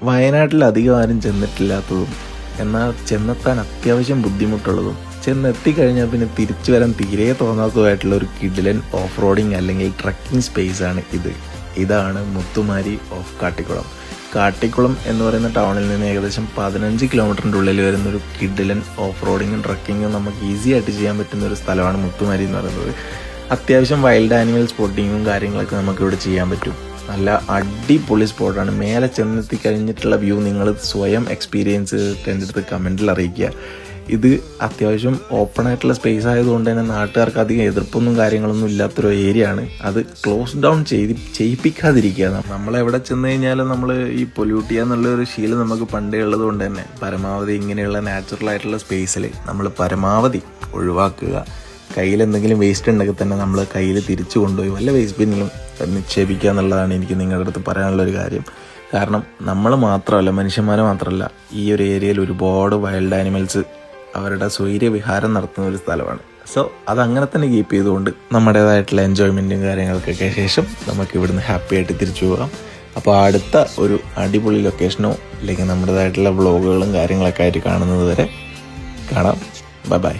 വയനാട്ടിൽ അധികം ആരും ചെന്നിട്ടില്ലാത്തതും എന്നാൽ ചെന്നെത്താൻ അത്യാവശ്യം ബുദ്ധിമുട്ടുള്ളതും ചെന്നെത്തിക്കഴിഞ്ഞാൽ പിന്നെ തിരിച്ചു വരാൻ തീരെ തോന്നാത്തതുമായിട്ടുള്ള ഒരു കിടിലൻ ഓഫ് റോഡിങ് അല്ലെങ്കിൽ ട്രക്കിംഗ് സ്പേസാണ് ഇതാണ് മുത്തുമാരി ഓഫ് കാട്ടിക്കുളം. കാട്ടിക്കുളം എന്ന് പറയുന്ന ടൗണിൽ നിന്ന് ഏകദേശം 15 കിലോമീറ്ററിൻ്റെ ഉള്ളിൽ വരുന്ന ഒരു കിടിലൻ ഓഫ് റോഡിങ്ങും ട്രക്കിങ്ങും നമുക്ക് ഈസി ആയിട്ട് ചെയ്യാൻ പറ്റുന്ന ഒരു സ്ഥലമാണ് മുത്തുമാരി എന്ന് പറയുന്നത്. അത്യാവശ്യം വൈൽഡ് ആനിമൽ സ്പോട്ടിങ്ങും കാര്യങ്ങളൊക്കെ നമുക്കിവിടെ ചെയ്യാൻ പറ്റും. നല്ല അടിപൊളി സ്പോട്ടാണ്. മേലെ ചെന്നെത്തി കഴിഞ്ഞിട്ടുള്ള വ്യൂ നിങ്ങൾ സ്വയം എക്സ്പീരിയൻസ് എൻ്റെ അടുത്ത് കമൻറ്റിൽ അറിയിക്കുക. ഇത് അത്യാവശ്യം ഓപ്പൺ ആയിട്ടുള്ള സ്പേസ് ആയതുകൊണ്ട് തന്നെ നാട്ടുകാർക്ക് അധികം എതിർപ്പൊന്നും കാര്യങ്ങളൊന്നും ഇല്ലാത്തൊരു ഏരിയ ആണ്. അത് ക്ലോസ് ഡൗൺ ചെയ്യിപ്പിക്കാതിരിക്കുക. നമ്മളെവിടെ ചെന്ന് കഴിഞ്ഞാലും നമ്മൾ ഈ പൊല്യൂട്ട് ചെയ്യുക എന്നുള്ളൊരു ശീലം നമുക്ക് പണ്ടേ ഉള്ളത് കൊണ്ട് തന്നെ പരമാവധി ഇങ്ങനെയുള്ള നാച്ചുറലായിട്ടുള്ള സ്പേസിൽ നമ്മൾ പരമാവധി ഒഴിവാക്കുക. കയ്യിൽ എന്തെങ്കിലും വേസ്റ്റ് ഉണ്ടെങ്കിൽ തന്നെ നമ്മൾ കയ്യിൽ തിരിച്ചു കൊണ്ടുപോയി വല്ല വേസ്റ്റ് ബിന്നിലും നിക്ഷേപിക്കുക എന്നുള്ളതാണ് എനിക്ക് നിങ്ങളുടെ അടുത്ത് പറയാനുള്ളൊരു കാര്യം. കാരണം നമ്മൾ മാത്രമല്ല, മനുഷ്യന്മാർ മാത്രമല്ല, ഈ ഒരു ഏരിയയിൽ ഒരുപാട് വൈൽഡ് ആനിമൽസ് അവരുടെ സ്വൈര്യവിഹാരം നടത്തുന്ന ഒരു സ്ഥലമാണ്. സോ അതങ്ങനെ തന്നെ കീപ്പ് ചെയ്തുകൊണ്ട് നമ്മുടേതായിട്ടുള്ള എൻജോയ്മെൻറ്റും കാര്യങ്ങൾക്കൊക്കെ ശേഷം നമുക്ക് ഇവിടുന്ന് ഹാപ്പി ആയിട്ട് തിരിച്ചു പോകാം. അപ്പോൾ അടുത്ത ഒരു അടിപൊളി ലൊക്കേഷനോ അല്ലെങ്കിൽ നമ്മുടേതായിട്ടുള്ള വ്ളോഗുകളും കാര്യങ്ങളൊക്കെ ആയിട്ട് കാണുന്നത് വരെ കാണാം. Bye bye.